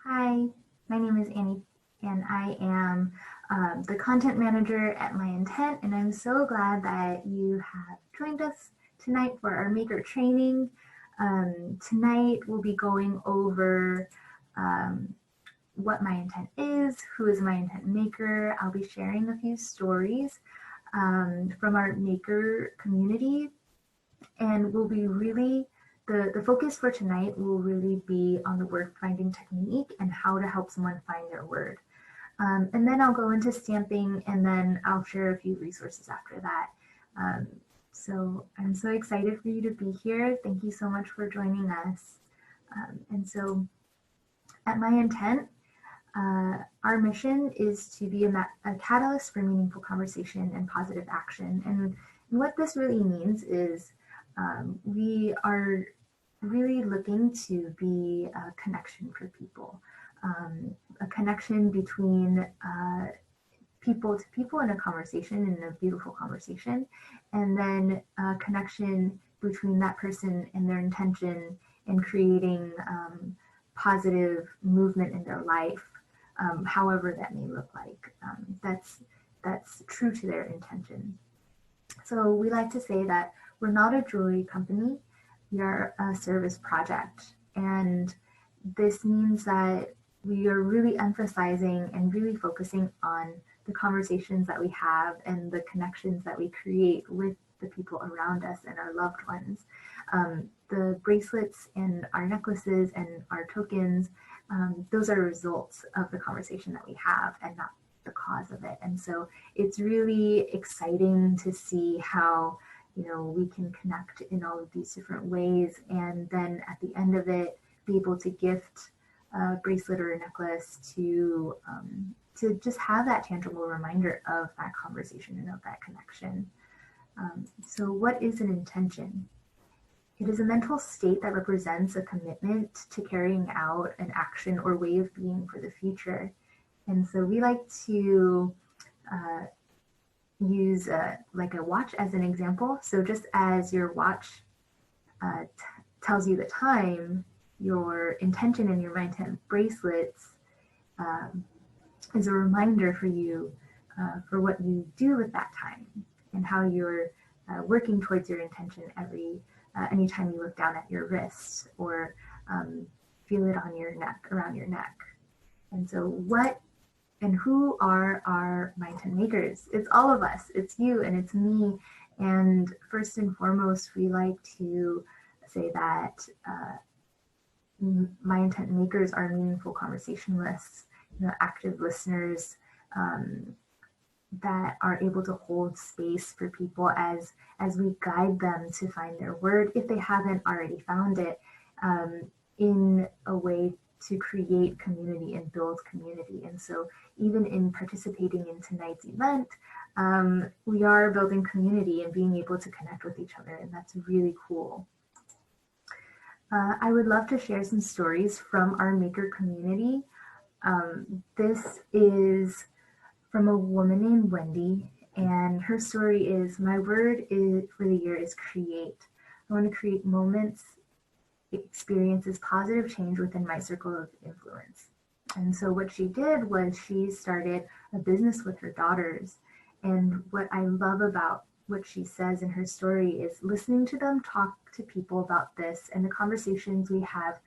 Hi, my name is Annie, and I am the content manager at My Intent, and I'm so glad that you have joined us tonight for our maker training. Tonight we'll be going over um, what My Intent is, who is My Intent maker. I'll be sharing a few stories from our maker community, and we'll be really the focus for tonight will really be on the word finding technique and how to help someone find their word. And then I'll go into stamping, and then I'll share a few resources after that. Um, so I'm so excited for you to be here. Thank you so much for joining us. And so at My Intent, our mission is to be a catalyst for meaningful conversation and positive action. And what this really means is we are really looking to be a connection for people, a connection between people to people in a conversation, in a beautiful conversation, and then a connection between that person and their intention in creating positive movement in their life, however that may look like. That's true to their intention. So we like to say that we're not a jewelry company, we are a service project. And this means that we are really emphasizing and really focusing on the conversations that we have and the connections that we create with the people around us and our loved ones. The bracelets and our necklaces and our tokens, those are results of the conversation that we have and not the cause of it. And so it's really exciting to see how we can connect in all of these different ways, and then at the end of it be able to gift a bracelet or a necklace to just have that tangible reminder of that conversation and of that connection. So what is an intention? It is a mental state that represents a commitment to carrying out an action or way of being for the future. And so we like to use like a watch as an example. So just as your watch tells you the time, your intention and your My Intent bracelets is a reminder for you for what you do with that time and how you're working towards your intention anytime you look down at your wrist or feel it on your neck, around your neck. And so what and who are our My Intent makers? It's all of us. It's you and it's me. And first and foremost, we like to say that My Intent makers are meaningful conversationalists, active listeners that are able to hold space for people as we guide them to find their word if they haven't already found it, in a way to create community and build community. And so even in participating in tonight's event, we are building community and being able to connect with each other, and that's really cool. I would love to share some stories from our maker community. This is from a woman named Wendy, and her story is, my word for the year is create. I want to create moments, experiences, positive change within my circle of influence. And so what she did was she started a business with her daughters. And what I love about what she says in her story is listening to them talk to people about this and the conversations we have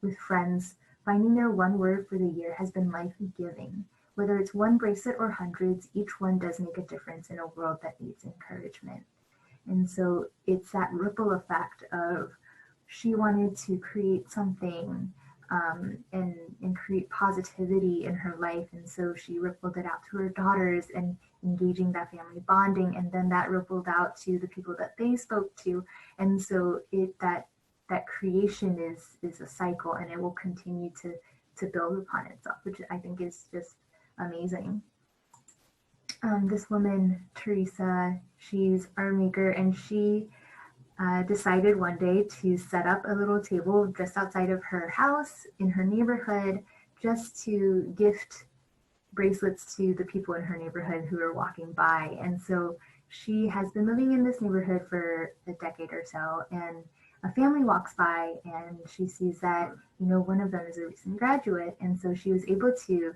with friends, finding their one word for the year has been life-giving. Whether it's one bracelet or hundreds, each one does make a difference in a world that needs encouragement. And so it's that ripple effect of she wanted to create something and create positivity in her life. And so she rippled it out to her daughters and engaging that family bonding. And then that rippled out to the people that they spoke to. And so that creation is a cycle, and it will continue to build upon itself, which I think is just amazing. This woman, Teresa, she's our maker, and she decided one day to set up a little table just outside of her house in her neighborhood just to gift bracelets to the people in her neighborhood who are walking by. And so she has been living in this neighborhood for a decade or so, and a family walks by and she sees that, one of them is a recent graduate. And so she was able to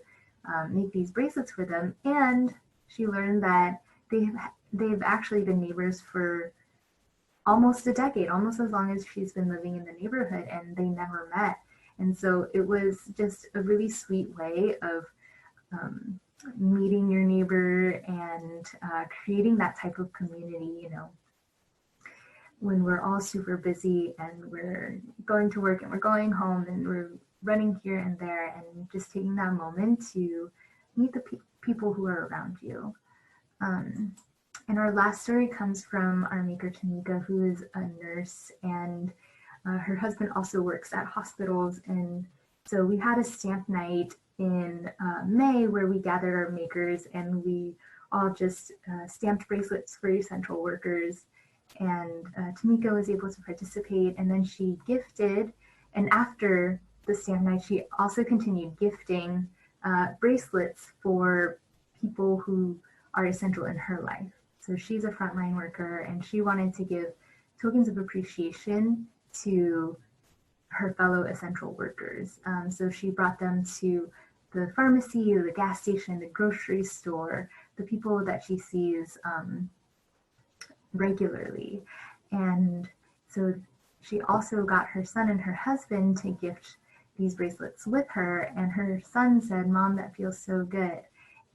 make these bracelets for them. And she learned that they've actually been neighbors for almost a decade, almost as long as she's been living in the neighborhood, and they never met. And so it was just a really sweet way of meeting your neighbor and creating that type of community, when we're all super busy and we're going to work and we're going home and we're running here and there, and just taking that moment to meet the people who are around you. And our last story comes from our maker, Tamika, who is a nurse, and her husband also works at hospitals. And so we had a stamp night in May where we gathered our makers and we all just stamped bracelets for essential workers. And Tamika was able to participate, and then she gifted, and after the stamp night, she also continued gifting bracelets for people who are essential in her life. So she's a frontline worker, and she wanted to give tokens of appreciation to her fellow essential workers. So she brought them to the pharmacy, the gas station, the grocery store, the people that she sees regularly. And so she also got her son and her husband to gift these bracelets with her. And her son said, "Mom, that feels so good."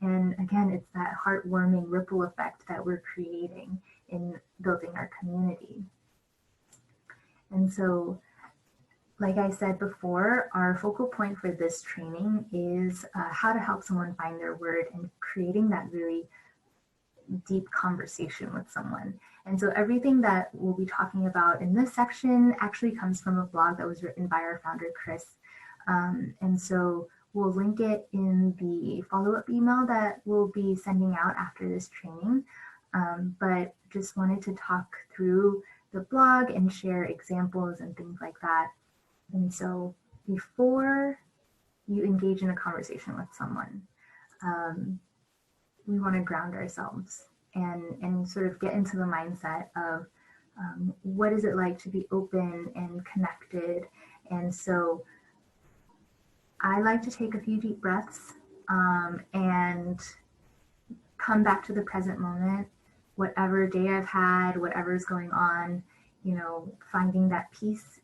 And again, it's that heartwarming ripple effect that we're creating in building our community. And so, like I said before, our focal point for this training is how to help someone find their word and creating that really deep conversation with someone. And so everything that we'll be talking about in this section actually comes from a blog that was written by our founder, Chris. And so we'll link it in the follow-up email that we'll be sending out after this training. But just wanted to talk through the blog and share examples and things like that. And so before you engage in a conversation with someone, we want to ground ourselves and sort of get into the mindset of what is it like to be open and connected. And so I like to take a few deep breaths and come back to the present moment, whatever day I've had, whatever's going on, finding that peace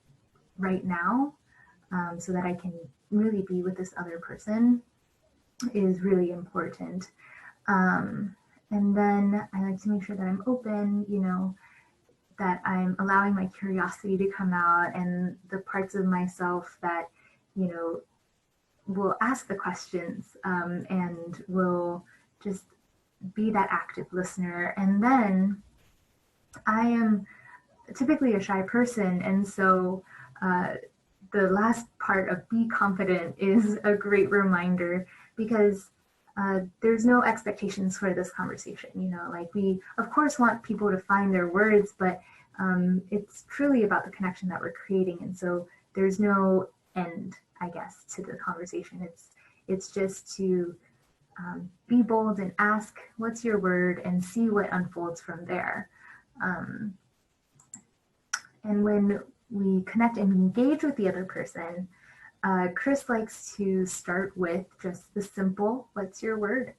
right now so that I can really be with this other person is really important. And then I like to make sure that I'm open, that I'm allowing my curiosity to come out, and the parts of myself that, will ask the questions and will just be that active listener. And then I am typically a shy person, and so the last part of be confident is a great reminder, because there's no expectations for this conversation. Like, we of course want people to find their words, but it's truly about the connection that we're creating. And so there's no end, I guess, to the conversation. It's just to be bold and ask, what's your word, and see what unfolds from there. And when we connect and engage with the other person, Chris likes to start with just the simple, what's your word?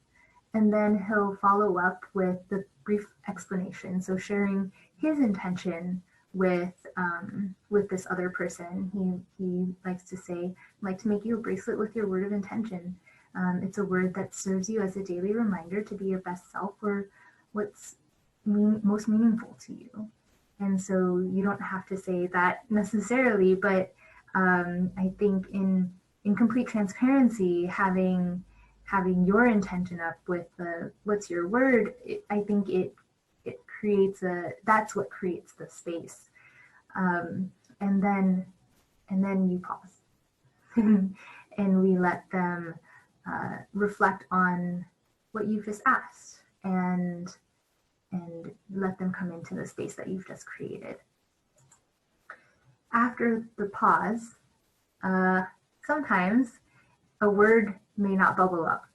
And then he'll follow up with the brief explanation. So sharing his intention with this other person. He likes to say, "I'd like to make you a bracelet with your word of intention. It's a word that serves you as a daily reminder to be your best self, or what's most meaningful to you." And so you don't have to say that necessarily, but I think in complete transparency, having your intention up with the what's your word, I think it creates that's what creates the space. And then you pause and we let them reflect on what you've just asked, and let them come into the space that you've just created. After the pause, sometimes a word may not bubble up.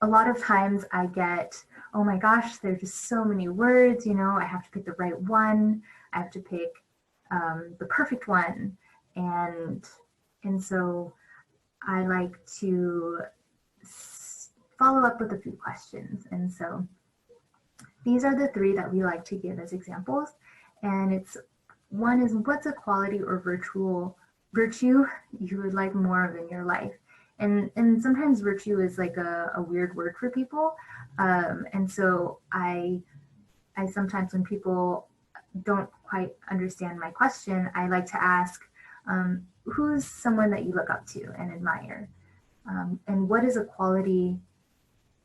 A lot of times I get, oh my gosh, there's just so many words, I have to pick the right one. I have to pick the perfect one. And so I like to follow up with a few questions. And so these are the three that we like to give as examples. And it's one is, what's a quality or virtue you would like more of in your life? And sometimes virtue is like a weird word for people. And so I sometimes, when people don't quite understand my question, I like to ask, who's someone that you look up to and admire? And what is a quality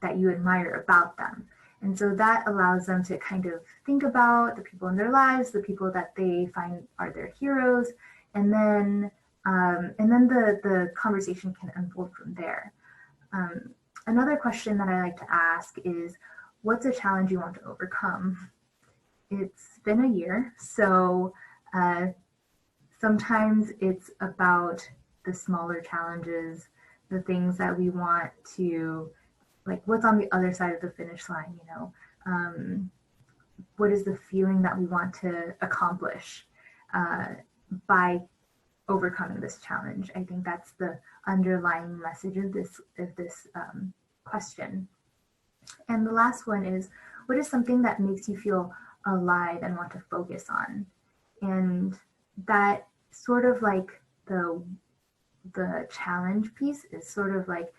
that you admire about them? And so that allows them to kind of think about the people in their lives, the people that they find are their heroes, and then the conversation can unfold from there. Another question that I like to ask is, what's a challenge you want to overcome? It's been a year, so sometimes it's about the smaller challenges, the things that we want to, like, what's on the other side of the finish line, you know? What is the feeling that we want to accomplish by overcoming this challenge? I think that's the underlying message of this question. And the last one is, what is something that makes you feel alive and want to focus on? And that sort of like the challenge piece is sort of like,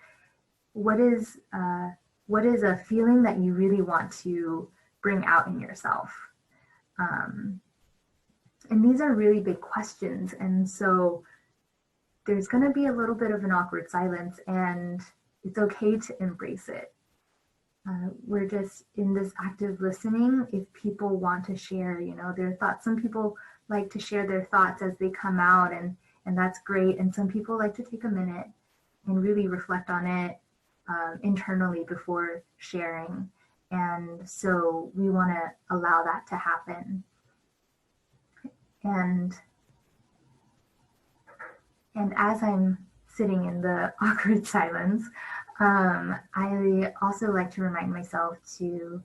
what is a feeling that you really want to bring out in yourself? And these are really big questions. And so there's going to be a little bit of an awkward silence, and it's okay to embrace it. We're just in this active listening. If people want to share, you know, their thoughts, some people like to share their thoughts as they come out, and that's great. And some people like to take a minute and really reflect on it internally before sharing. And so we want to allow that to happen. And as I'm sitting in the awkward silence, I also like to remind myself to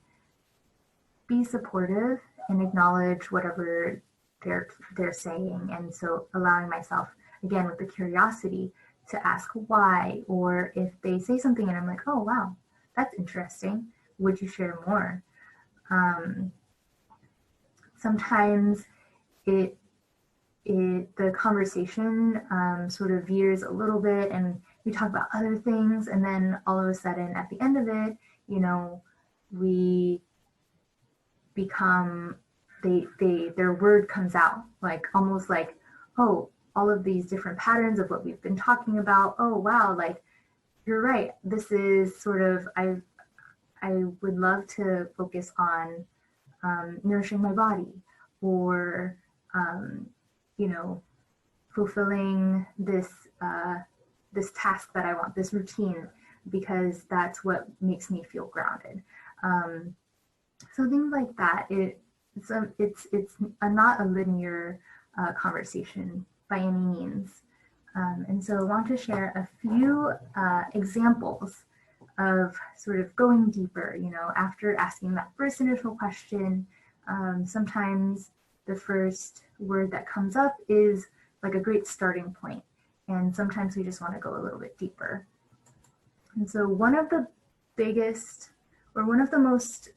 be supportive and acknowledge whatever they're saying. And so allowing myself, again, with the curiosity, to ask why, or if they say something and I'm like, oh, wow, that's interesting, would you share more? Sometimes the conversation sort of veers a little bit and we talk about other things, and then all of a sudden at the end of it, you know, we become, their word comes out, like almost like, oh, all of these different patterns of what we've been talking about. Oh, wow, like, you're right. This is sort of, I would love to focus on nourishing my body, or, you know, fulfilling this task that I want, this routine, because that's what makes me feel grounded. So things like that. It's not a linear conversation by any means. And so I want to share a few examples of sort of going deeper, you know, after asking that first initial question. Sometimes the first word that comes up is like a great starting point. And sometimes we just want to go a little bit deeper. And so one of the biggest, or one of the most,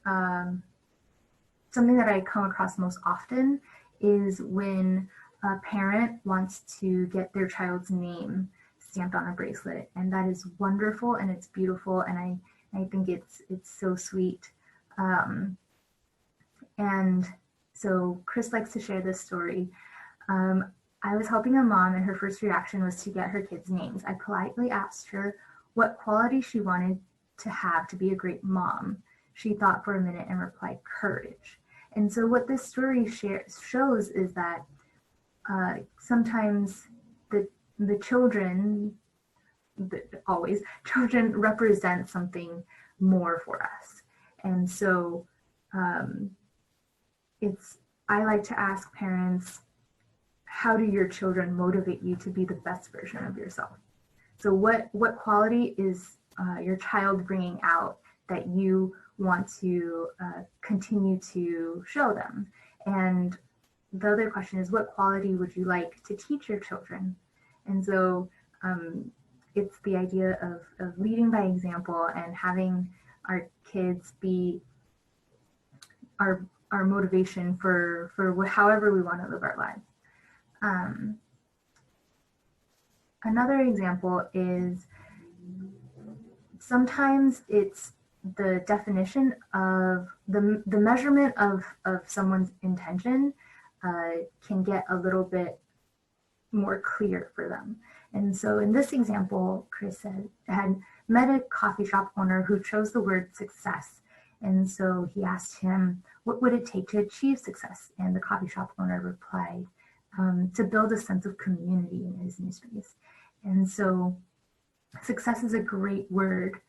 something that I come across most often is when a parent wants to get their child's name stamped on a bracelet. And that is wonderful and it's beautiful. And I think it's so sweet. And so Chris likes to share this story. I was helping a mom and her first reaction was to get her kids' names. I politely asked her what quality she wanted to have to be a great mom. She thought for a minute and replied, courage. And so what this story shows is that sometimes the children, always, children represent something more for us. And so I like to ask parents, how do your children motivate you to be the best version of yourself? So what quality is your child bringing out that you want to continue to show them? And the other question is, what quality would you like to teach your children? And so it's the idea of leading by example and having our kids be our motivation for however we want to live our lives. Another example is sometimes it's the definition of the measurement of someone's intention can get a little bit more clear for them. And so in this example, Chris had met a coffee shop owner who chose the word success. And so he asked him, what would it take to achieve success? And the coffee shop owner replied, to build a sense of community in his new space. And so success is a great word.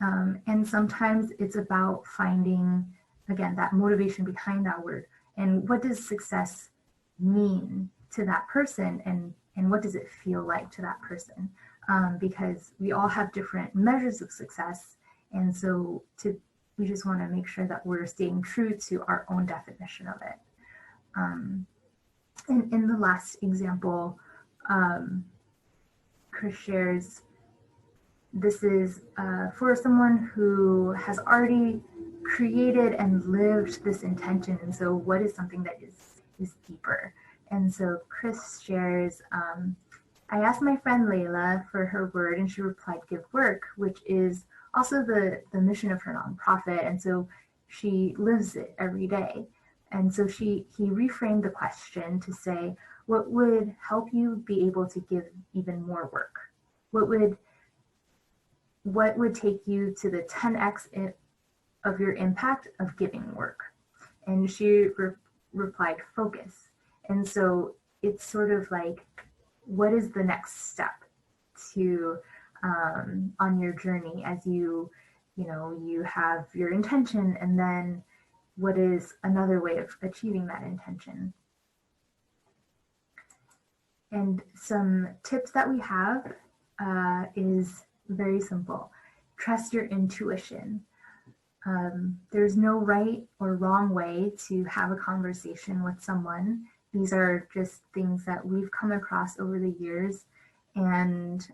And sometimes it's about finding, again, that motivation behind that word. And what does success mean to that person? And what does it feel like to that person? Because we all have different measures of success. And so we just want to make sure that we're staying true to our own definition of it. And in the last example, Chris shares, this is for someone who has already created and lived this intention. And so what is something that is deeper? And so Chris shares, I asked my friend Layla for her word and she replied, give work, which is also the mission of her nonprofit. And so she lives it every day. And so he reframed the question to say, what would help you be able to give even more work? What would take you to the 10x of your impact of giving work? And she replied, focus. And so it's sort of like, what is the next step to on your journey as you have your intention, and then what is another way of achieving that intention? And some tips that we have is very simple. Trust your intuition. There's no right or wrong way to have a conversation with someone. These are just things that we've come across over the years. And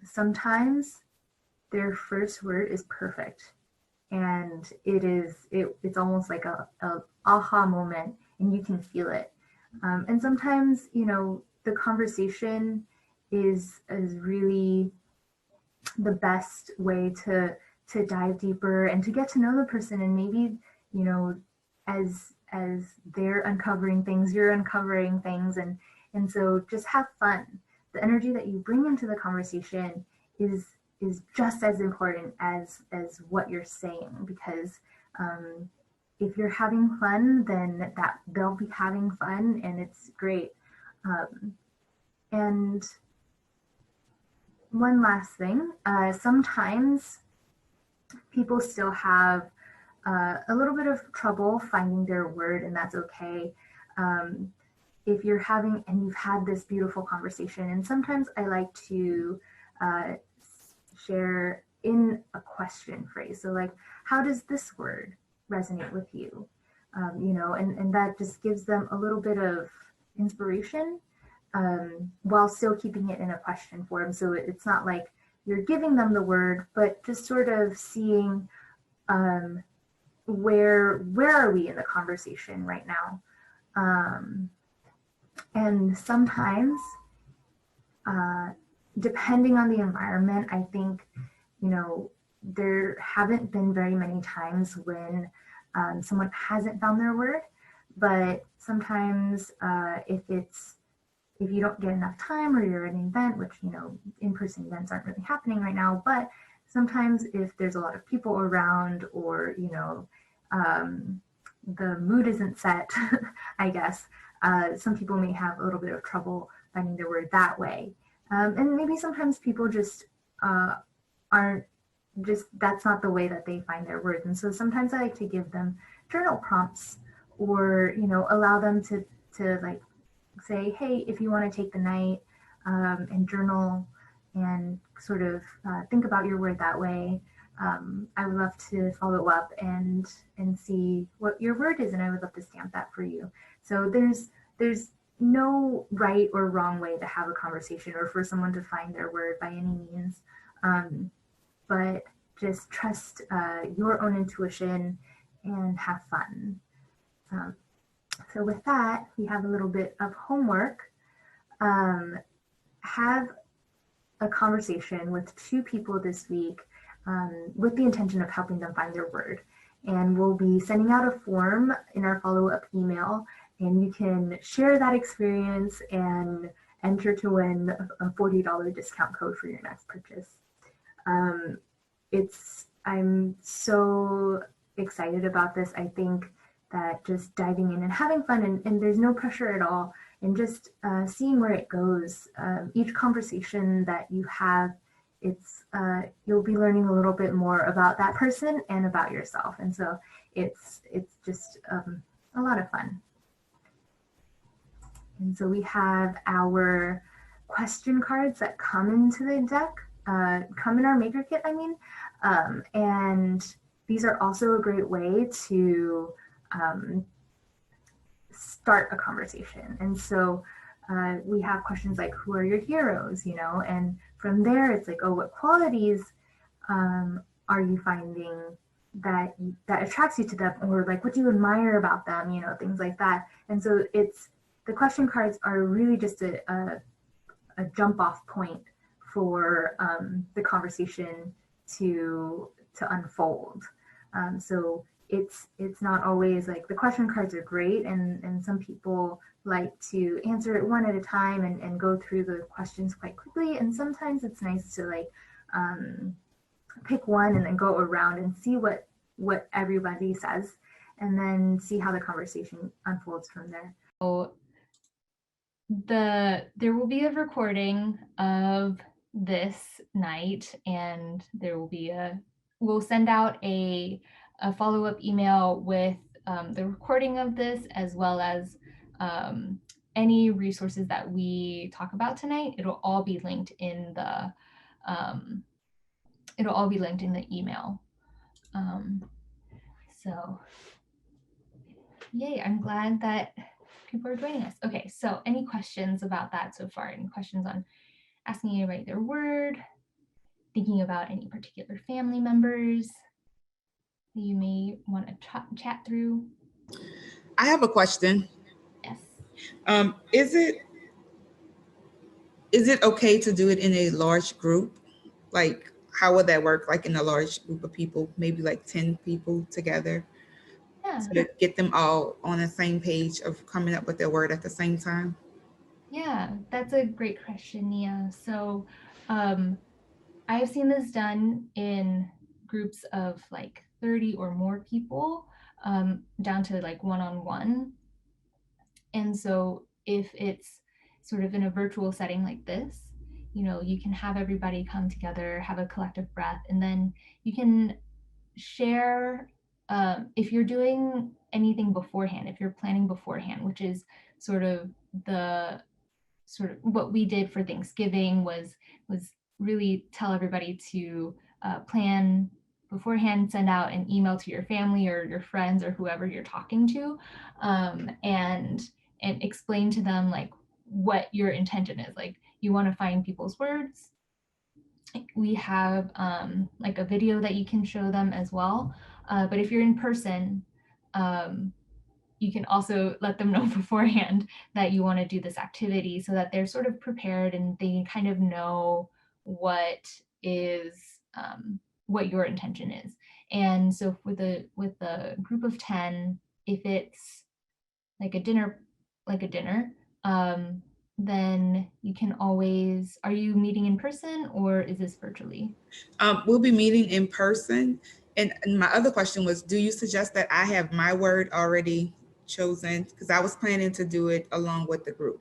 sometimes their first word is perfect. And it's almost like a aha moment, and you can feel it. And sometimes, the conversation is really the best way to dive deeper and to get to know the person. And maybe, as they're uncovering things, you're uncovering things. And so just have fun. The energy that you bring into the conversation is just as important as what you're saying, because if you're having fun, then they'll be having fun, and it's great. And one last thing, sometimes people still have a little bit of trouble finding their word, and that's okay. If you're having, and you've had this beautiful conversation, and sometimes I like to share in a question phrase. So like, how does this word resonate with you? And that just gives them a little bit of inspiration while still keeping it in a question form. So it's not like you're giving them the word, but just sort of seeing where are we in the conversation right now? And sometimes, depending on the environment, I think, there haven't been very many times when someone hasn't found their word, but sometimes if you don't get enough time, or you're at an event, which, in-person events aren't really happening right now, but sometimes if there's a lot of people around, or, the mood isn't set, I guess, some people may have a little bit of trouble finding their word that way. And maybe sometimes people just that's not the way that they find their words. And so sometimes I like to give them journal prompts, or, allow them to like say, hey, if you want to take the night and journal and sort of think about your word that way, I would love to follow up and see what your word is, and I would love to stamp that for you. So there's there's no right or wrong way to have a conversation or for someone to find their word by any means. But just trust your own intuition and have fun. Um, so with that, we have a little bit of homework. Have a conversation with 2 people this week with the intention of helping them find their word. And we'll be sending out a form in our follow-up email, and you can share that experience and enter to win a $40 discount code for your next purchase. I'm so excited about this. I think that just diving in and having fun, and there's no pressure at all, and just seeing where it goes. Each conversation that you have, you'll be learning a little bit more about that person and about yourself, and so it's just a lot of fun. And so we have our question cards that come into the deck, come in our maker kit, I mean, and these are also a great way to start a conversation. And so we have questions like, who are your heroes, you know, and from there it's like, oh, what qualities are you finding that attracts you to them, or like, what do you admire about them, you know, things like that. And so the question cards are really just a jump off point for the conversation to unfold. So it's not always like, the question cards are great, and some people like to answer it one at a time and go through the questions quite quickly. And sometimes it's nice to like pick one and then go around and see what everybody says, and then see how the conversation unfolds from there. So there will be a recording of this night, and we'll send out a follow-up email with the recording of this, as well as any resources that we talk about tonight. It'll all be linked in the email. So yay, I'm glad that people are joining us. Okay, so any questions about that so far? Any questions on asking you to write their word, thinking about any particular family members that you may want to chat through? I have a question. Yes. Is it okay to do it in a large group? Like, how would that work? Like in a large group of people, maybe like 10 people together? Yeah. To get them all on the same page of coming up with their word at the same time? Yeah, that's a great question, Nia. So I've seen this done in groups of like 30 or more people, down to like one-on-one. And so if it's sort of in a virtual setting like this, you know, you can have everybody come together, have a collective breath, and then you can share if you're doing anything beforehand, if you're planning beforehand, which is sort of what we did for Thanksgiving was really tell everybody to plan beforehand, send out an email to your family or your friends or whoever you're talking to, and explain to them like what your intention is. Like, you want to find people's words. We have like a video that you can show them as well. But if you're in person, you can also let them know beforehand that you want to do this activity, so that they're sort of prepared and they kind of know what your intention is. And so with a group of 10, if it's like a dinner, then you can always, are you meeting in person or is this virtually? We'll be meeting in person. And my other question was, do you suggest that I have my word already chosen? Because I was planning to do it along with the group.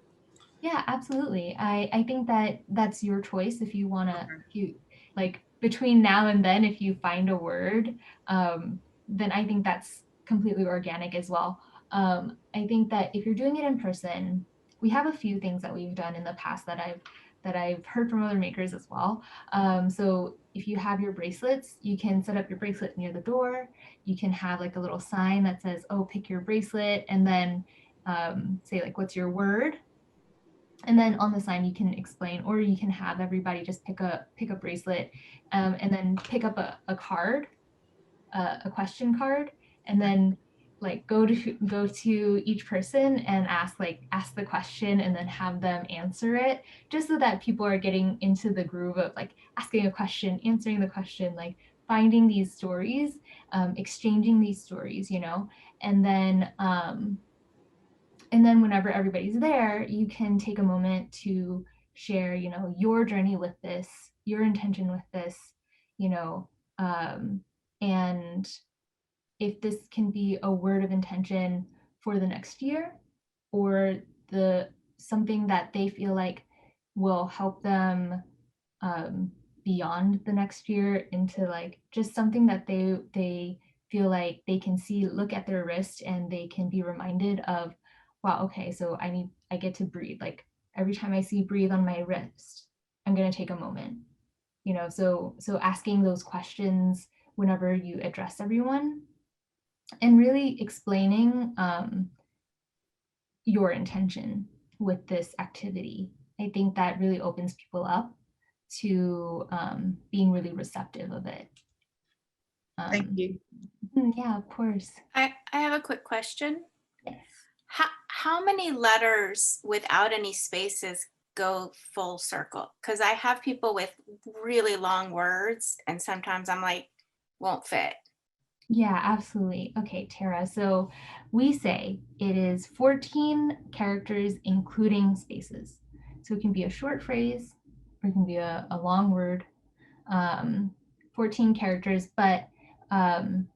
Yeah, absolutely. I think that that's your choice. If you want to, Okay. if you like between now and then, if you find a word, then I think that's completely organic as well. I think that if you're doing it in person, we have a few things that we've done in the past that I've heard from other makers as well. So if you have your bracelets, you can set up your bracelet near the door. You can have like a little sign that says, "Oh, pick your bracelet," and then say like, what's your word? And then on the sign you can explain, or you can have everybody just pick a bracelet, and then pick up a card, a question card, and then like go to each person and ask the question and then have them answer it, just so that people are getting into the groove of like asking a question, answering the question, like finding these stories, exchanging these stories, you know. And then whenever everybody's there, you can take a moment to share, you know, your journey with this, your intention with this, you know, and if this can be a word of intention for the next year, or the something that they feel like will help them, beyond the next year, into like just something that they feel like they can see, look at their wrist, and they can be reminded of, wow, okay, so I get to breathe. Like every time I see breathe on my wrist, I'm going to take a moment, you know. So asking those questions whenever you address everyone, and really explaining, your intention with this activity. I think that really opens people up to, being really receptive of it. Thank you. Yeah, of course. I have a quick question. Yes. How many letters without any spaces go full circle? Because I have people with really long words, and sometimes I'm like, won't fit. Yeah, absolutely. Okay, Tara. So we say it is 14 characters, including spaces. So it can be a short phrase or it can be a long word, 14 characters. But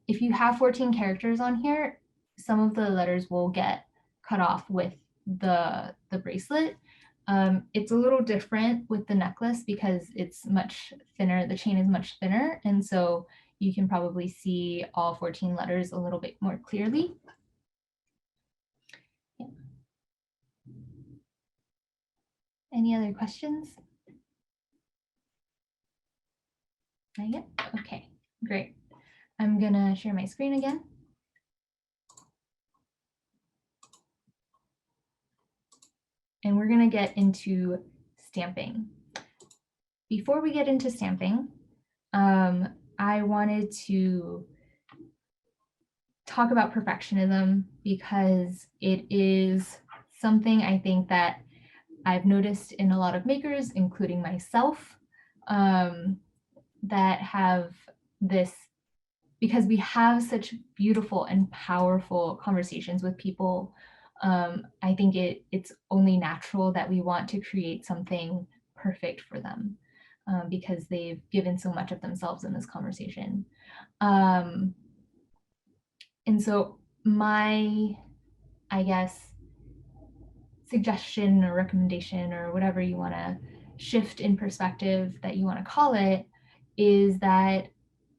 if you have 14 characters on here, some of the letters will get cut off with the bracelet. It's a little different with the necklace because it's much thinner. The chain is much thinner. And so you can probably see all 14 letters a little bit more clearly. Yeah. Any other questions? Not yet? Okay, great. I'm gonna share my screen again. And we're gonna get into stamping. Before we get into stamping, I wanted to talk about perfectionism because it is something I think that I've noticed in a lot of makers, including myself, that have this, because we have such beautiful and powerful conversations with people. I think it's only natural that we want to create something perfect for them, because they've given so much of themselves in this conversation. And so my, I guess, suggestion or recommendation or whatever you want to shift in perspective that you want to call it, is that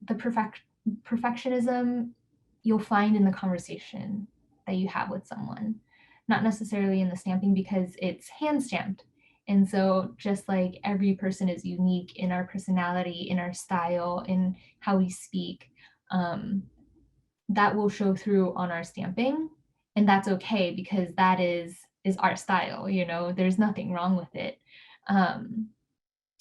the perfectionism you'll find in the conversation that you have with someone, not necessarily in the stamping, because it's hand stamped. And so just like every person is unique in our personality, in our style, in how we speak, that will show through on our stamping. And that's okay, because that is our style, you know, there's nothing wrong with it.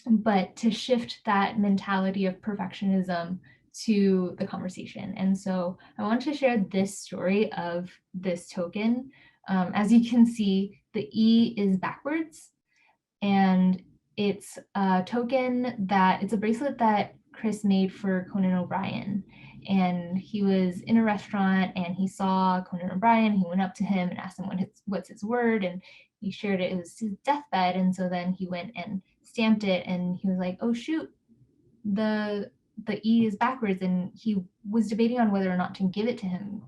But to shift that mentality of perfectionism to the conversation. And so I want to share this story of this token. As you can see, the E is backwards, and it's a token that, it's a bracelet that Chris made for Conan O'Brien. And he was in a restaurant and he saw Conan O'Brien. He went up to him and asked him what's his word, and he shared it. It was his deathbed. And so then he went and stamped it, and he was like, oh shoot, the E is backwards. And he was debating on whether or not to give it to him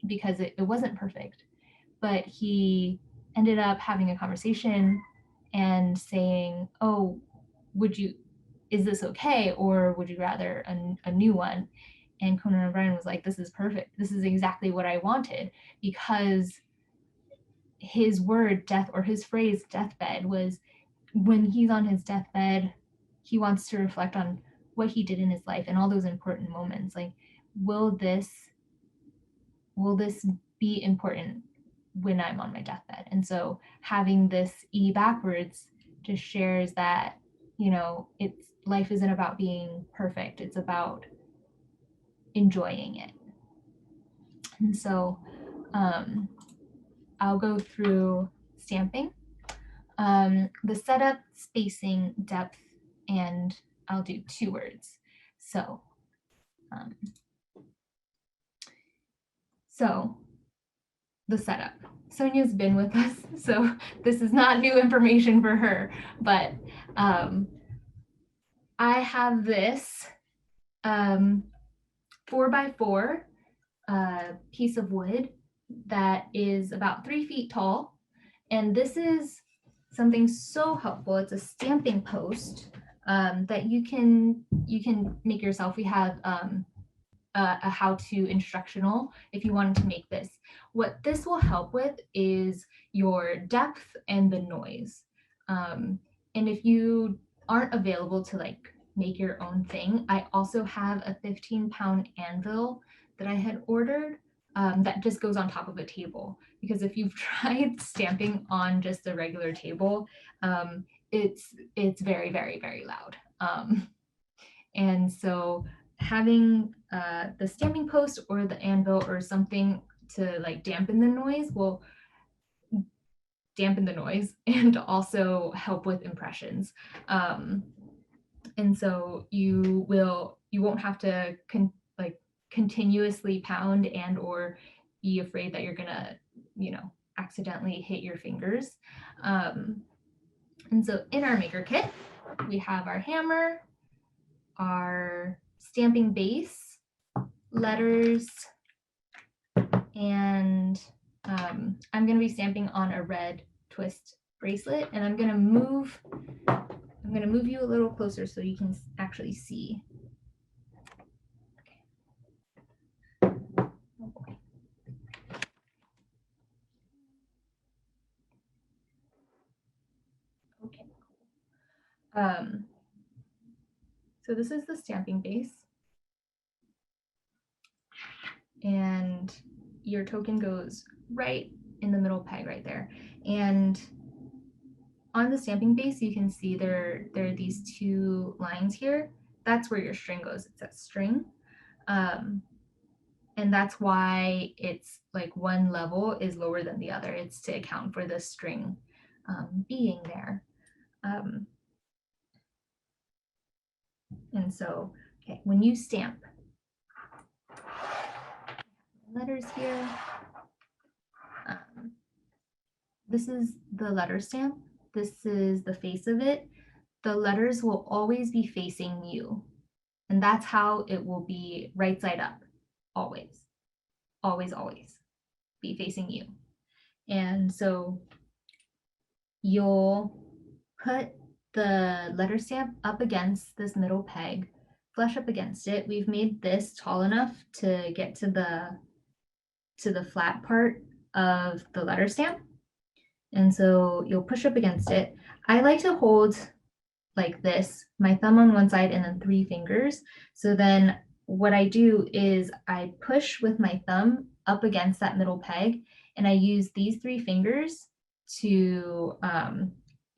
because it wasn't perfect. But he ended up having a conversation and saying, oh, is this okay? Or would you rather a new one? And Conan O'Brien was like, this is perfect. This is exactly what I wanted, because his word death, or his phrase deathbed, was when he's on his deathbed, he wants to reflect on what he did in his life and all those important moments. Like, will this be important when I'm on my deathbed. And so having this E backwards just shares that, you know, life isn't about being perfect. It's about enjoying it. And so I'll go through stamping, the setup, spacing, depth, and I'll do 2 words. So the setup. Sonia's been with us, so this is not new information for her, but I have this 4x4 piece of wood that is about 3 feet tall. And this is something so helpful. It's a stamping post that you can make yourself. We have a how-to instructional if you wanted to make this. What this will help with is your depth and the noise. And if you aren't available to like make your own thing, I also have a 15-pound anvil that I had ordered that just goes on top of a table. Because if you've tried stamping on just a regular table, it's very, very, very loud. And so having the stamping post or the anvil or something to like dampen the noise will dampen the noise and also help with impressions. And so you won't have to continuously pound and or be afraid that you're gonna, you know, accidentally hit your fingers. And so in our maker kit, we have our hammer, our stamping base, letters, and I'm going to be stamping on a red twist bracelet, and I'm going to move you a little closer so you can actually see. Okay. Oh boy. Okay. So this is the stamping base. And your token goes right in the middle peg right there. And on the stamping base, you can see there are these 2 lines here. That's where your string goes. It's that string. And that's why it's like one level is lower than the other. It's to account for the string being there. And so, okay, when you stamp, letters here. This is the letter stamp. This is the face of it. The letters will always be facing you. And that's how it will be right side up. Always, always, always be facing you. And so you'll put the letter stamp up against this middle peg, flush up against it. We've made this tall enough to get to the flat part of the letter stamp. And so you'll push up against it. I like to hold like this, my thumb on one side and then 3 fingers. So then what I do is I push with my thumb up against that middle peg, and I use these 3 fingers to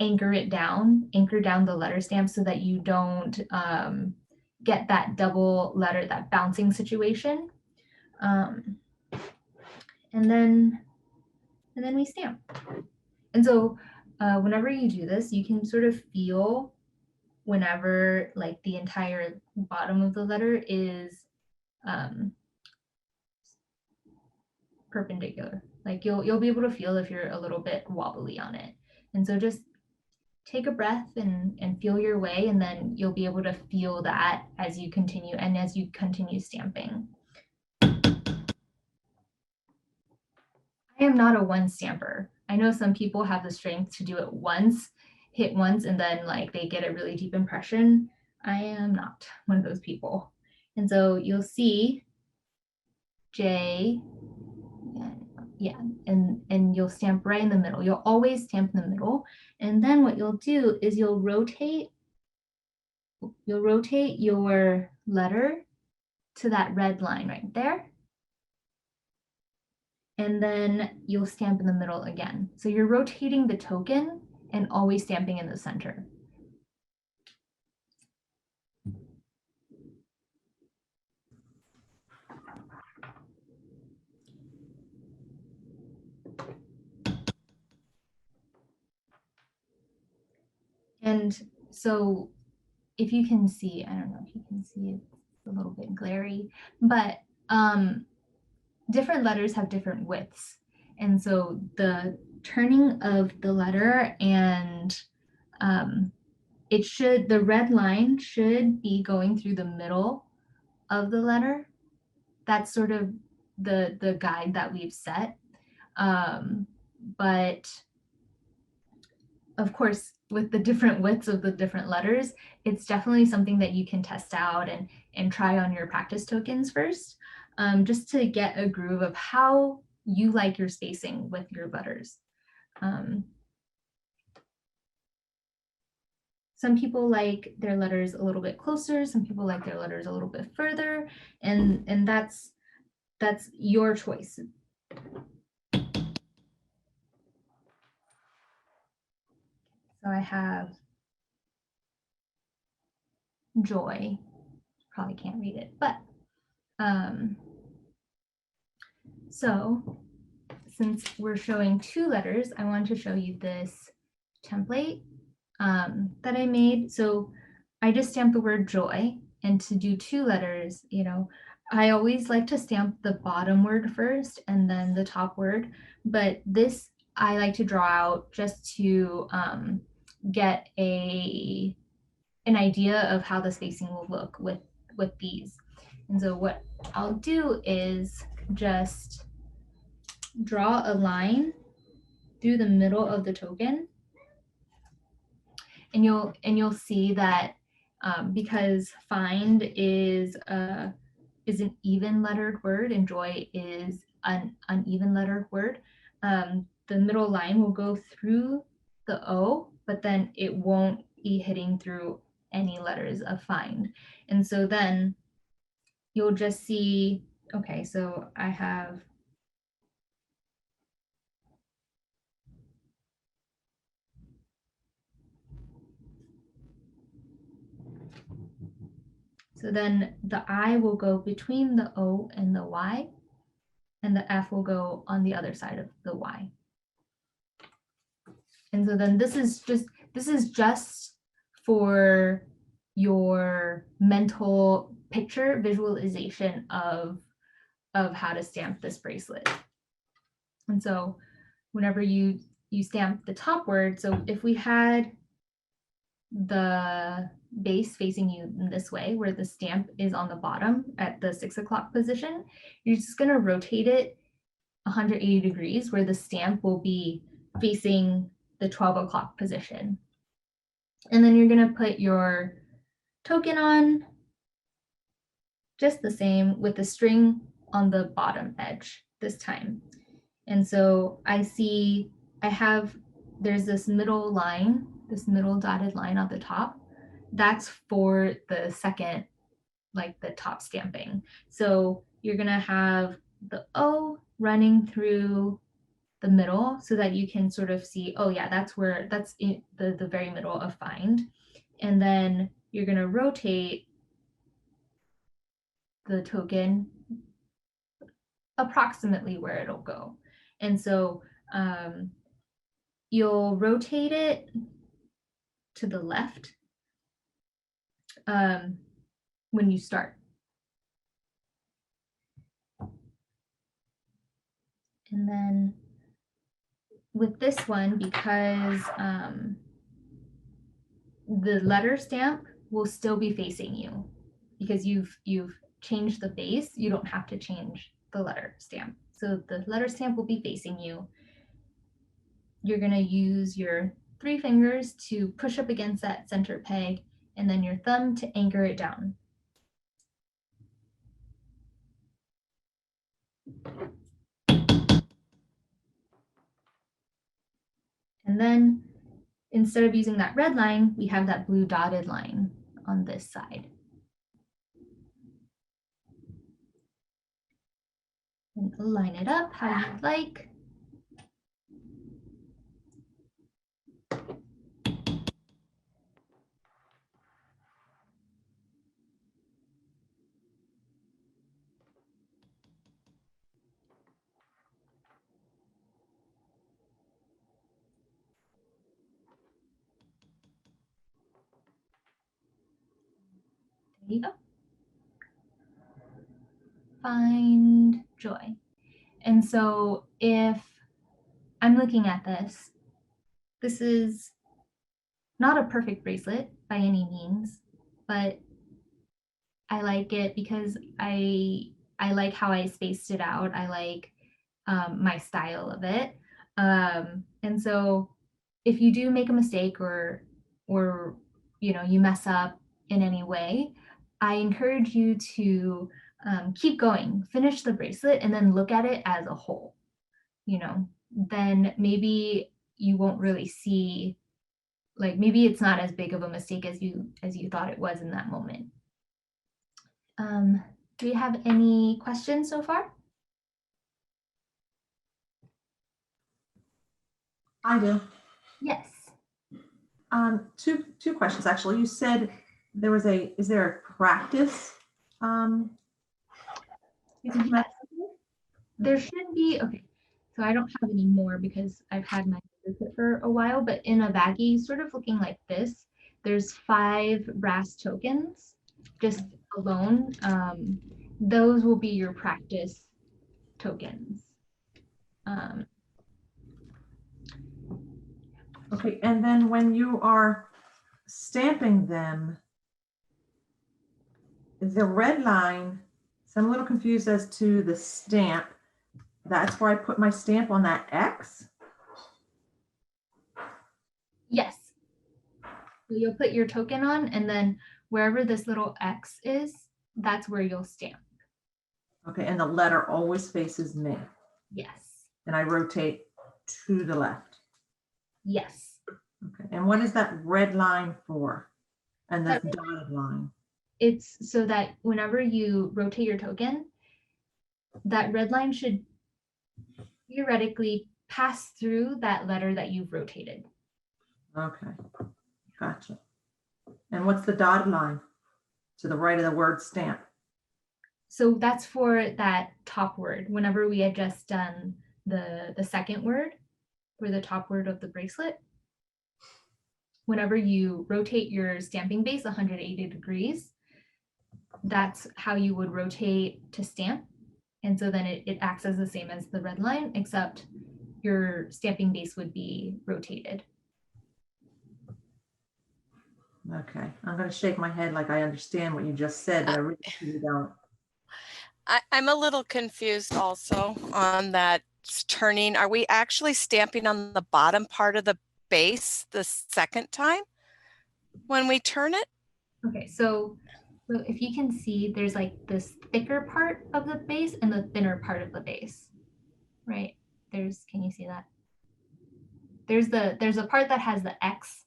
anchor down the letter stamp so that you don't get that double letter, that bouncing situation. And then we stamp. And so whenever you do this, you can sort of feel whenever like the entire bottom of the letter is perpendicular. Like you'll be able to feel if you're a little bit wobbly on it. And so just take a breath and feel your way, and then you'll be able to feel that as you continue stamping. I am not a one stamper. I know some people have the strength to do it once, hit once, and then like they get a really deep impression. I am not one of those people. And so you'll see J, and you'll stamp right in the middle. You'll always stamp in the middle. And then what you'll do is you'll rotate your letter to that red line right there. and then you'll stamp in the middle again. So you're rotating the token and always stamping in the center. And so if you can see, I don't know if you can see it, it's a little bit glary, but different letters have different widths. And so the turning of the letter and the red line should be going through the middle of the letter. That's sort of the guide that we've set. But of course, with the different widths of the different letters, it's definitely something that you can test out and try on your practice tokens first, just to get a groove of how you like your spacing with your letters. Some people like their letters a little bit closer, some people like their letters a little bit further, and that's your choice. So I have joy, probably can't read it, but so since we're showing two letters, I want to show you this template that I made. So I just stamped the word joy, and to do two letters, I always like to stamp the bottom word first and then the top word, but this I like to draw out just to get an idea of how the spacing will look with these. And so what I'll do is just draw a line through the middle of the token, and you'll see that because find is an even lettered word and joy is an uneven lettered word, the middle line will go through the O, but then it won't be hitting through any letters of find. And so then you'll just see, okay, so I have so then the I will go between the O and the Y, and the F will go on the other side of the Y. And so then this is just for your mental picture visualization of how to stamp this bracelet. And so whenever you stamp the top word, so if we had the base facing you in this way, where the stamp is on the bottom at the 6 o'clock position, you're just going to rotate it 180 degrees where the stamp will be facing the 12 o'clock position. And then you're going to put your token on just the same with the string on the bottom edge this time. And so there's this middle line, this middle dotted line on the top. That's for the second, like the top stamping. So you're going to have the O running through the middle so that you can sort of see, oh yeah, that's in the very middle of find. And then you're going to rotate the token approximately where it'll go. And so you'll rotate it to the left when you start. And then with this one, because the letter stamp will still be facing you because you've changed the base, you don't have to change the letter stamp. So the letter stamp will be facing you. You're going to use your 3 fingers to push up against that center peg, and then your thumb to anchor it down. And then instead of using that red line, we have that blue dotted line on this side. and line it up how you'd like. There you go. Find joy. And so if I'm looking at this, this is not a perfect bracelet by any means, but I like it because I like how I spaced it out. I like my style of it. And so if you do make a mistake or you mess up in any way, I encourage you to keep going, finish the bracelet, and then look at it as a whole. Then maybe you won't really see, like, maybe it's not as big of a mistake as you thought it was in that moment. Do you have any questions so far? I do. Yes. Two questions, actually. You said is there a practice? There should be, okay. So I don't have any more because I've had my bracelet for a while, but in a baggie, sort of looking like this, there's 5 brass tokens just alone. Those will be your practice tokens. Okay, and then when you are stamping them, the red line, so I'm a little confused as to the stamp. That's where I put my stamp on that X? Yes. So you'll put your token on, and then wherever this little X is, that's where you'll stamp. Okay, and the letter always faces me. Yes. And I rotate to the left. Yes. Okay, and what is that red line for? And the That- dotted line? It's so that whenever you rotate your token, that red line should theoretically pass through that letter that you've rotated. Okay, gotcha. And what's the dotted line? To the right of the word stamp. So that's for that top word. Whenever we had just done the second word for the top word of the bracelet, whenever you rotate your stamping base 180 degrees, that's how you would rotate to stamp. And so then it acts as the same as the red line, except your stamping base would be rotated. Okay, I'm going to shake my head like I understand what you just said, but I really don't. I'm a little confused also on that turning. Are we actually stamping on the bottom part of the base the second time when we turn it? Okay, so if you can see, there's like this thicker part of the base and the thinner part of the base, right? Can you see that? There's a part that has the X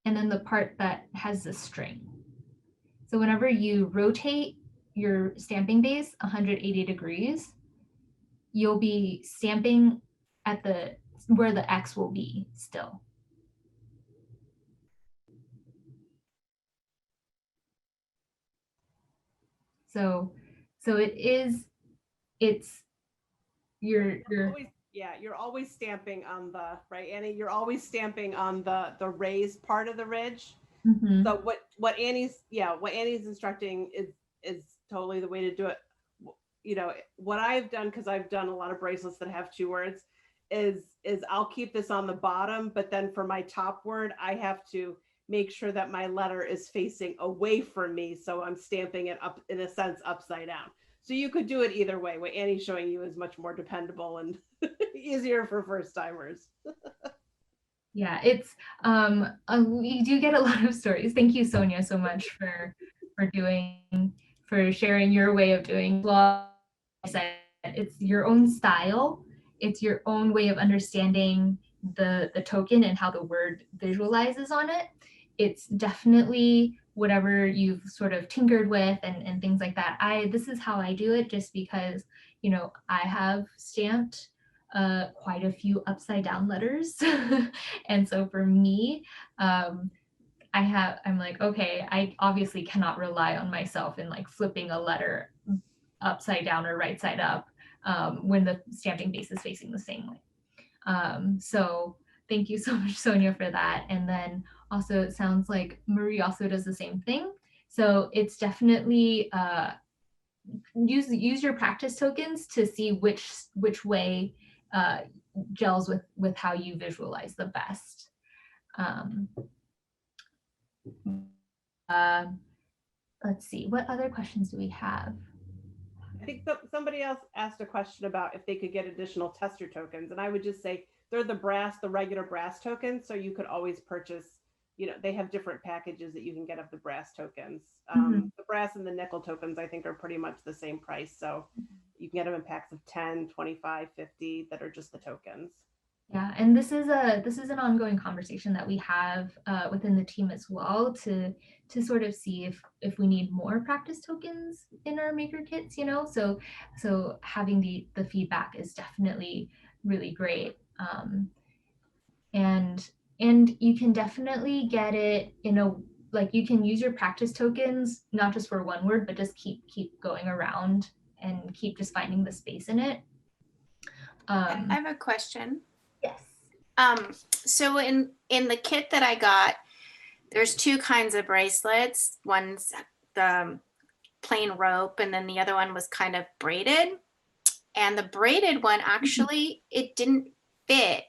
and then the part that has the string. So whenever you rotate your stamping base 180 degrees, you'll be stamping at where the X will be still. So you're always stamping on the, right, Annie? You're always stamping on the raised part of the ridge. Mhm. So what Annie's instructing is totally the way to do it. What I've done, because I've done a lot of bracelets that have 2 words, is I'll keep this on the bottom, but then for my top word, I have to make sure that my letter is facing away from me. So I'm stamping it up, in a sense, upside down. So you could do it either way. What Annie's showing you is much more dependable and easier for first timers. Yeah, it's we do get a lot of stories. Thank you, Sonia, so much for sharing your way of doing. Like I said, it's your own style. It's your own way of understanding the token and how the word visualizes on it. it's definitely whatever you've sort of tinkered with and things like that. This is how I do it, just because, you know, I have stamped quite a few upside down letters. And so for me, I'm like, okay, I obviously cannot rely on myself in like flipping a letter upside down or right side up when the stamping base is facing the same way. So thank you so much, Sonia, for that. And then also it sounds like Marie also does the same thing. So it's definitely use your practice tokens to see which way gels with how you visualize the best. Let's see, what other questions do we have? I think somebody else asked a question about if they could get additional tester tokens, and I would just say they're the regular brass tokens, so you could always purchase, you know, they have different packages that you can get of the brass tokens. The brass and the nickel tokens, I think, are pretty much the same price, so you can get them in packs of 10, 25, 50 that are just the tokens. Yeah, and this is an ongoing conversation that we have within the team as well, to sort of see if we need more practice tokens in our maker kits, you know. So having the feedback is definitely really great. And you can definitely get it in a, like, you can use your practice tokens not just for one word, but just keep going around and keep just finding the space in it. I have a question. Yes. So in the kit that I got, there's two kinds of bracelets. One's the plain rope, and then the other one was kind of braided. And the braided one, actually, it didn't fit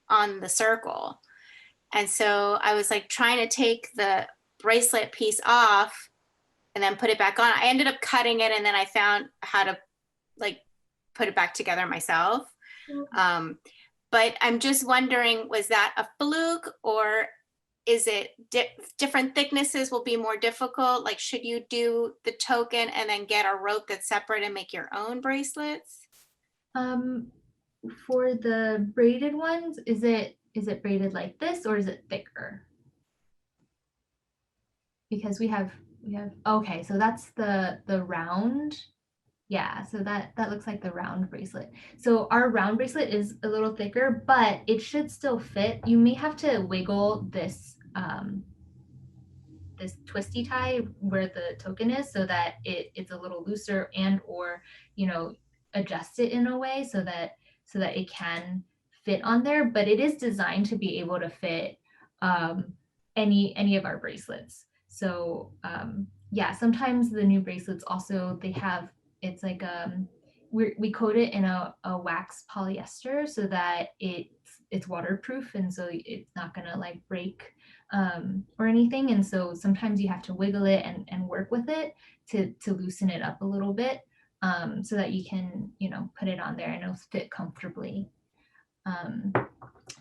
on the circle. And so I was like trying to take the bracelet piece off and then put it back on. I ended up cutting it, and then I found how to like put it back together myself. But I'm just wondering, was that a fluke, or is it different thicknesses will be more difficult? Like, should you do the token and then get a rope that's separate and make your own bracelets? For the braided ones, is it braided like this, or is it thicker? Because we have okay, so that's the round. Yeah, so that looks like the round bracelet. So our round bracelet is a little thicker, but it should still fit. You may have to wiggle this this twisty tie where the token is, so that it's a little looser, and or, you know, adjust it in a way so that it can fit on there. But it is designed to be able to fit any of our bracelets. So yeah, sometimes the new bracelets also, they have, it's like we coat it in a wax polyester so that it's waterproof, and so it's not gonna like break or anything. And so sometimes you have to wiggle it and work with it to loosen it up a little bit, so that you can, you know, put it on there and it'll fit comfortably.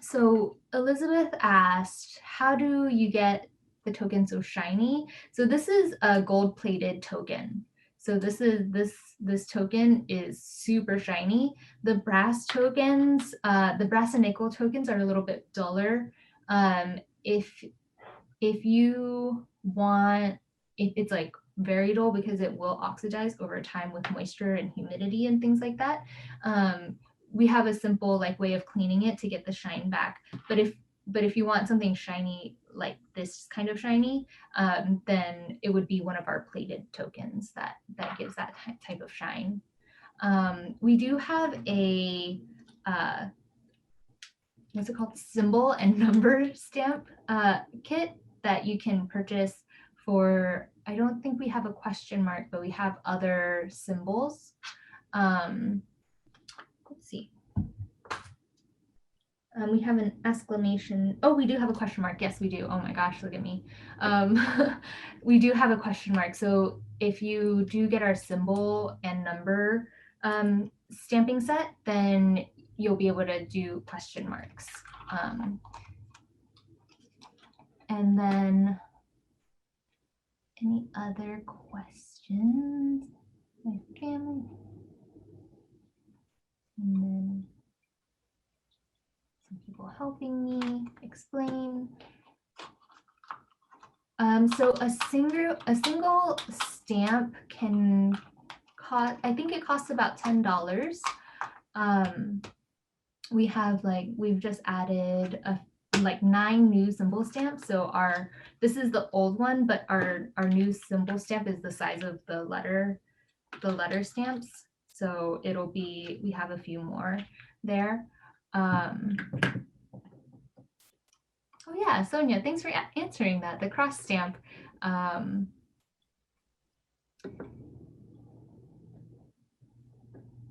So Elizabeth asked, how do you get the token so shiny? So this is a gold plated token. So this token is super shiny. The brass tokens, the brass and nickel tokens are a little bit duller. If you want, if it's like very dull, because it will oxidize over time with moisture and humidity and things like that. We have a simple like way of cleaning it to get the shine back. But if you want something shiny, like this kind of shiny, then it would be one of our plated tokens that gives that type of shine. We do have a what's it called, symbol and number stamp kit that you can purchase for, I don't think we have a question mark, but we have other symbols. Let's see. We have an exclamation. Oh, we do have a question mark. Yes, we do. Oh my gosh, look at me. We do have a question mark. So if you do get our symbol and number stamping set, then you'll be able to do question marks. And then any other questions? My family. And then some people helping me explain. So a single stamp can cost, I think it costs about $10. We have we've just added like 9 new symbol stamps. So this is the old one, but our new symbol stamp is the size of the letter stamps. So we have a few more there. Oh yeah, Sonia, thanks for answering that. The cross stamp.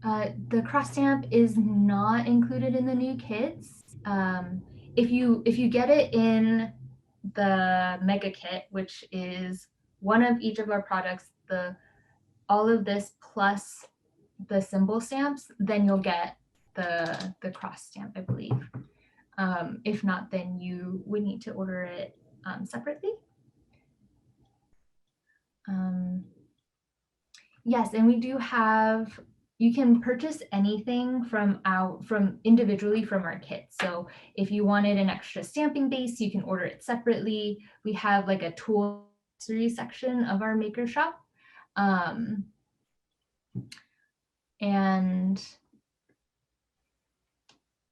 The cross stamp is not included in the new kits. If you get it in the mega kit, which is one of each of our products, all of this plus the symbol stamps, then you'll get the cross stamp, I believe. If not, then you would need to order it separately. Yes, and we do have, you can purchase anything from individually from our kit. So if you wanted an extra stamping base, you can order it separately. We have like a tool section of our maker shop. And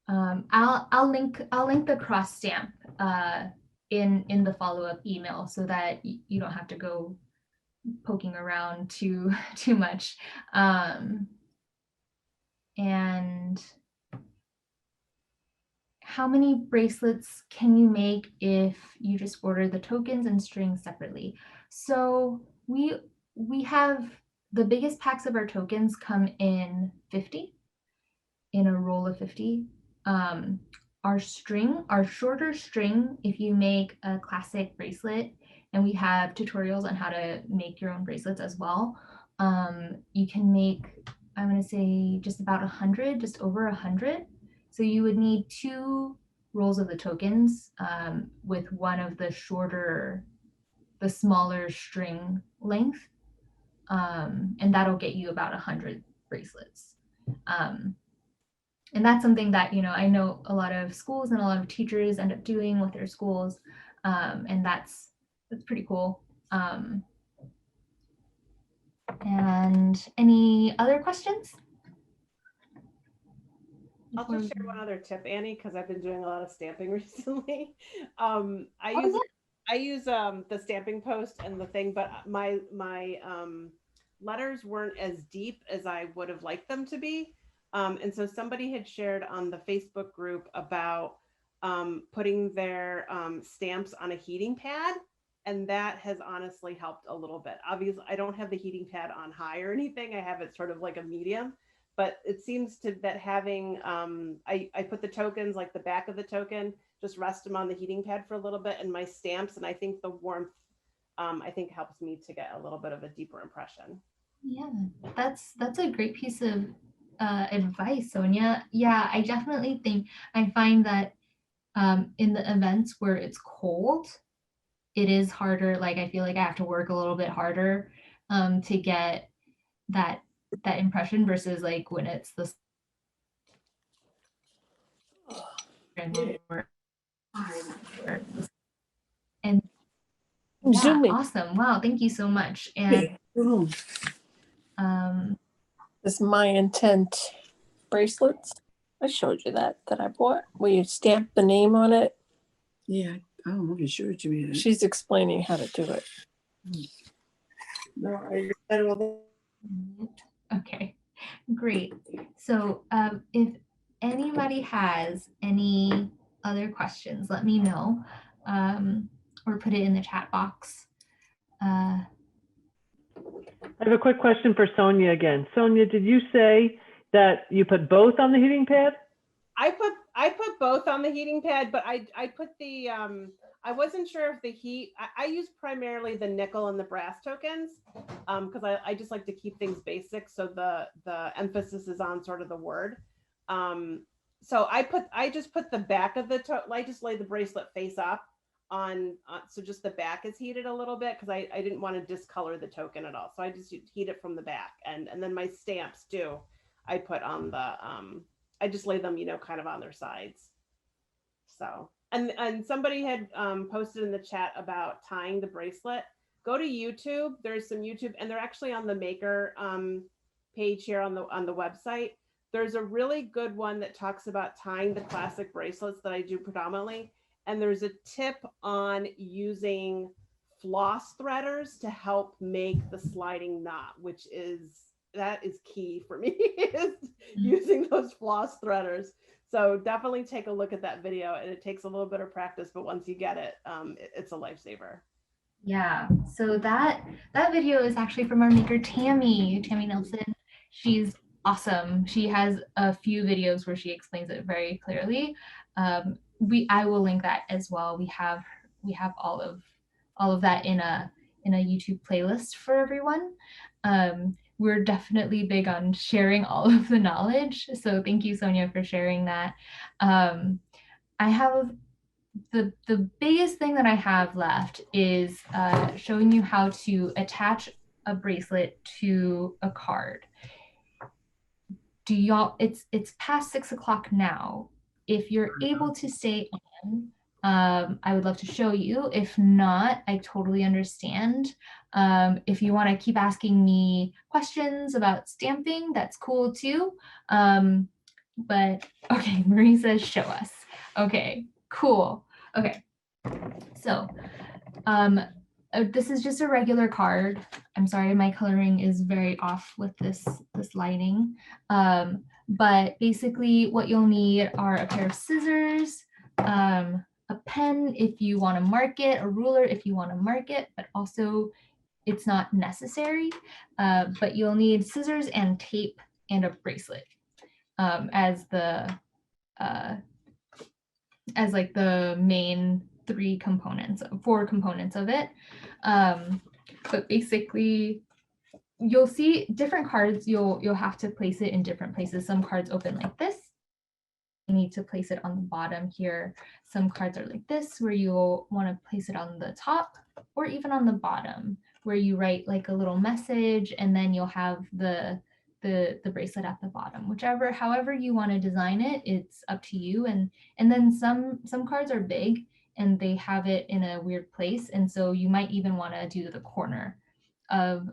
I'll link the cross stamp in the follow-up email so that you don't have to go poking around too much. And how many bracelets can you make if you just order the tokens and strings separately? So we have the biggest packs of our tokens come in 50, in a roll of 50. Our shorter string, if you make a classic bracelet, and we have tutorials on how to make your own bracelets as well, you can make, I'm going to say just about 100, just over 100. So you would need 2 rolls of the tokens with one of the smaller string length. And that'll get you about 100 bracelets. And that's something that, I know a lot of schools and a lot of teachers end up doing with their schools. And that's pretty cool. And any other questions? I'll just share one other tip, Annie, because I've been doing a lot of stamping recently. I use the stamping post and the thing, but my letters weren't as deep as I would have liked them to be. And so somebody had shared on the Facebook group about putting their stamps on a heating pad. And that has honestly helped a little bit. Obviously, I don't have the heating pad on high or anything. I have it sort of like a medium, but it seems that having, I put the tokens, like the back of the token, just rest them on the heating pad for a little bit, and my stamps, and I think the warmth, I think helps me to get a little bit of a deeper impression. Yeah, that's a great piece of advice, Sonia. Yeah, I definitely think, I find that in the events where it's cold, it is harder. Like, I feel like I have to work a little bit harder to get that impression versus like when it's the and yeah, Zooming. awesome. Wow, thank you so much. And This is my intent bracelets. I showed you that I bought, where you stamp the name on it. Yeah, I don't know if you sure what you mean. She's explaining how to do it. No, I said all that. okay, great. So if anybody has any other questions, let me know, or put it in the chat box. I have a quick question for Sonia again. Sonia, did you say that you put both on the heating pad? I put both on the heating pad, but I put the I wasn't sure if the heat. I use primarily the nickel and the brass tokens because I just like to keep things basic. So the emphasis is on sort of the word. So I just put the back of the I just lay the bracelet face up on so just the back is heated a little bit because I didn't want to discolor the token at all. So I just heat it from the back, and then my stamps too, I put on the I just lay them, kind of on their sides. So And somebody had posted in the chat about tying the bracelet. Go to YouTube. There's some YouTube, and they're actually on the maker page here on the website. There's a really good one that talks about tying the classic bracelets that I do predominantly. And there's a tip on using floss threaders to help make the sliding knot, that is key for me, is using those floss threaders. So definitely take a look at that video, and it takes a little bit of practice, but once you get it, it's a lifesaver. Yeah, so that video is actually from our maker Tammy Nelson. She's awesome. She has a few videos where she explains it very clearly. I will link that as well. We have all of that in a YouTube playlist for everyone. We're definitely big on sharing all of the knowledge. So thank you, Sonia, for sharing that. I have the biggest thing that I have left is showing you how to attach a bracelet to a card. It's past 6 o'clock now. If you're able to stay on, I would love to show you. If not, I totally understand. If you want to keep asking me questions about stamping, that's cool too. But okay, Marie says show us. Okay, cool. Okay, so this is just a regular card. I'm sorry, my coloring is very off with this lighting. But basically what you'll need are a pair of scissors, a pen if you want to mark it, a ruler if you want to mark it, but also it's not necessary. But you'll need scissors and tape and a bracelet as like the main four components of it. But basically you'll see different cards, you'll have to place it in different places. Some cards open like this. You need to place it on the bottom here. Some cards are like this, where you'll want to place it on the top or even on the bottom, where you write like a little message, and then you'll have the bracelet at the bottom. However you want to design it, it's up to you. And then some cards are big and they have it in a weird place, and so you might even want to do the corner of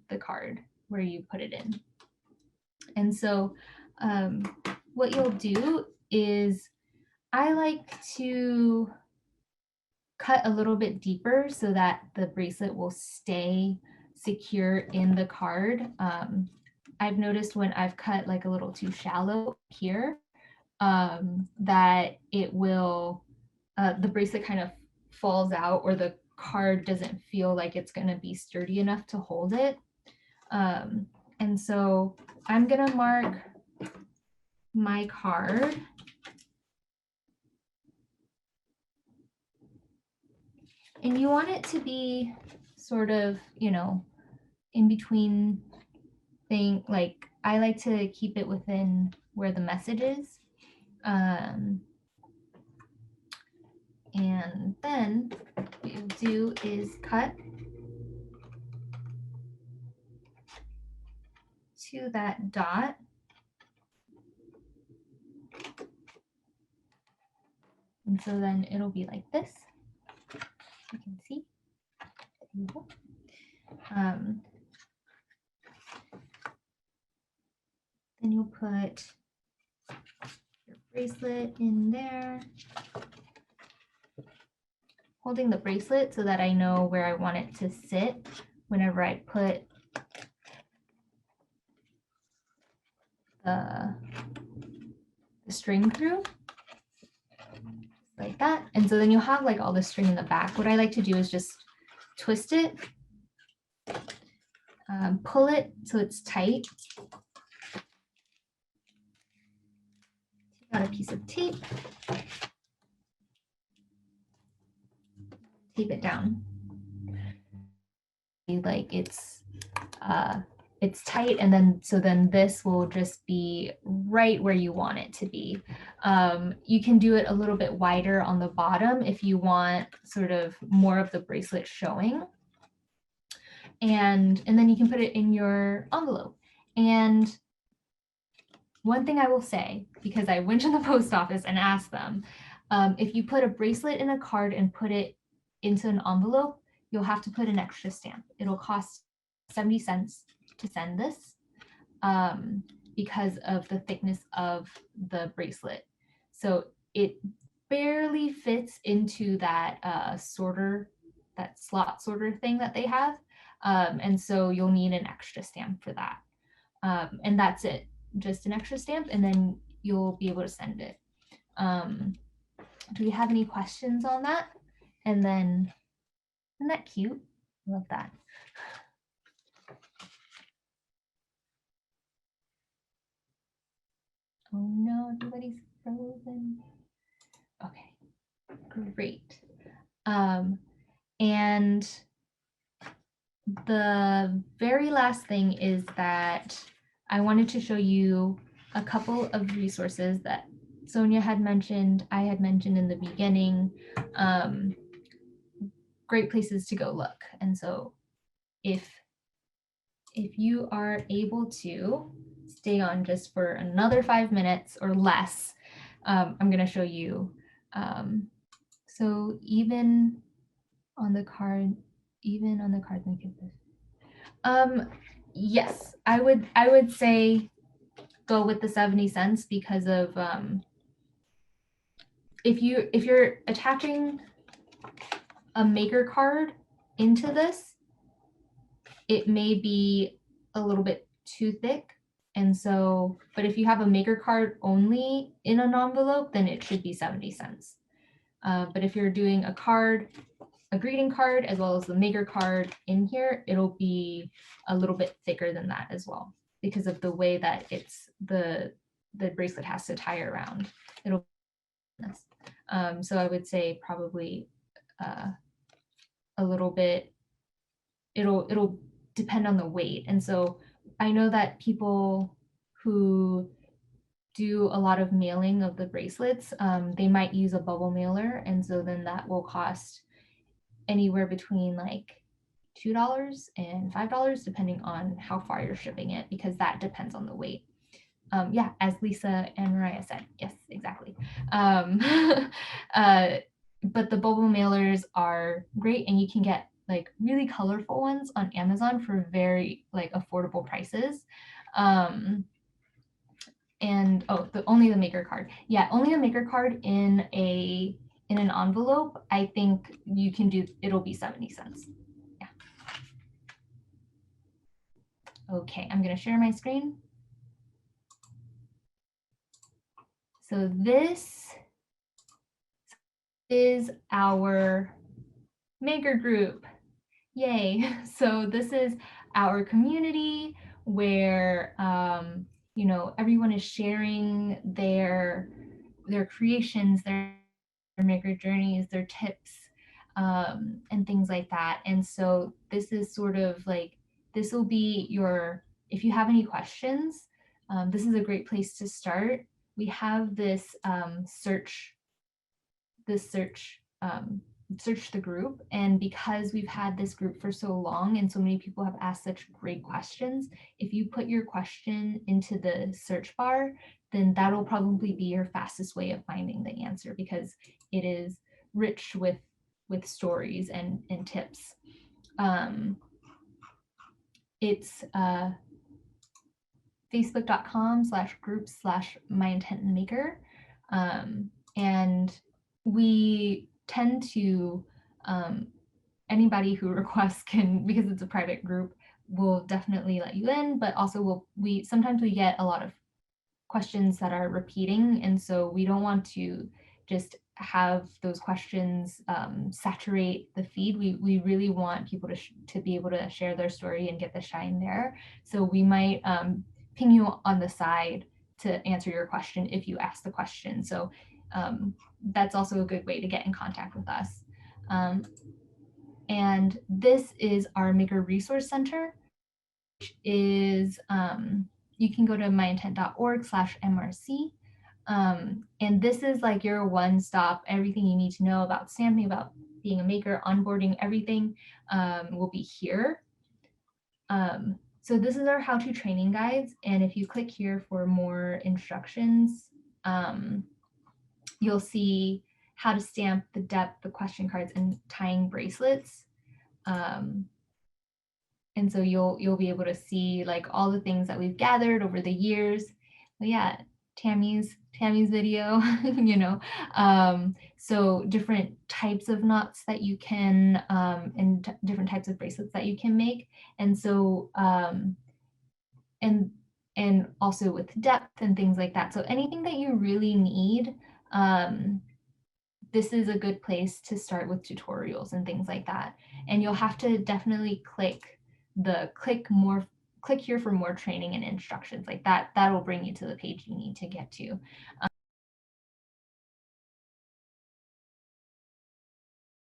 the card where you put it in. And so what you'll do is, I like to cut a little bit deeper so that the bracelet will stay secure in the card. I've noticed when I've cut like a little too shallow here, that it will, the bracelet kind of falls out, or the card doesn't feel like it's going to be sturdy enough to hold it. And so I'm going to mark my card. And you want it to be sort of, in between thing. Like, I like to keep it within where the message is. And then what you'll do is cut to that dot. And so then it'll be like this. You can see. There you go. Then you'll put your bracelet in there, holding the bracelet so that I know where I want it to sit whenever I put the string through, like that. And so then you'll have like all the string in the back. What I like to do is just twist it, pull it so it's tight. Take out a piece of tape, tape it down. Like it's tight, and then this will just be right where you want it to be. You can do it a little bit wider on the bottom if you want sort of more of the bracelet showing. And then you can put it in your envelope. And one thing I will say, because I went to the post office and asked them, If you put a bracelet in a card and put it into an envelope, you'll have to put an extra stamp. It'll cost 70 cents to send this because of the thickness of the bracelet. So it barely fits into that sorter, that slot sorter thing that they have. And so you'll need an extra stamp for that. And that's it, just an extra stamp, and then you'll be able to send it. Do we have any questions on that? And then, isn't that cute? I love that. Oh no, everybody's frozen. Okay, great. And the very last thing is that I wanted to show you a couple of resources that Sonia had mentioned, I had mentioned in the beginning, great places to go look. And so if you are able to stay on just for another 5 minutes or less, I'm going to show you. So even on the card, let me get this. Yes, I would say go with the 70 cents because of if you're attaching a maker card into this, it may be a little bit too thick. And so, but if you have a maker card only in an envelope, then it should be 70 cents. But if you're doing a card, a greeting card, as well as the maker card in here, it'll be a little bit thicker than that as well, because of the way that it's the bracelet has to tie around. It'll so I would say probably a little bit, it'll depend on the weight. And so I know that people who do a lot of mailing of the bracelets, they might use a bubble mailer. And so then that will cost anywhere between like $2 and $5, depending on how far you're shipping it, because that depends on the weight. Yeah, as Lisa and Mariah said, yes, exactly. But the bubble mailers are great, and you can get like really colorful ones on Amazon for very like affordable prices. And only the maker card. Yeah, only a maker card in an envelope, I think you can do, it'll be 70 cents. Yeah. Okay, I'm gonna share my screen. So this is our maker group. Yay. So this is our community where you know, everyone is sharing their creations, their maker journeys, their tips, and things like that. And so this is sort of like, this will be your, if you have any questions, this is a great place to start. We have this search the group, and because we've had this group for so long and so many people have asked such great questions, if you put your question into the search bar, then that'll probably be your fastest way of finding the answer, because it is rich with stories and tips. It's facebook.com/groups/myintentmaker, and we tend to, anybody who requests can, because it's a private group, we'll definitely let you in, but also sometimes we get a lot of questions that are repeating, and so we don't want to just have those questions saturate the feed. We really want people to be able to share their story and get the shine there. So we might ping you on the side to answer your question if you ask the question. So that's also a good way to get in contact with us. And this is our Maker Resource Center, which is, you can go to myintent.org/MRC. And this is like your one-stop, everything you need to know about stamping, about being a maker, onboarding, everything will be here. So this is our how-to training guides. And if you click here for more instructions, you'll see how to stamp, the depth, the question cards, and tying bracelets. And so you'll be able to see like all the things that we've gathered over the years. But yeah, Tammy's video, you know. So different types of knots that you can, and different types of bracelets that you can make. And so, and also with depth and things like that. So anything that you really need, this is a good place to start with tutorials and things like that. And you'll have to definitely click here for more training and instructions like that. That'll bring you to the page you need to get to.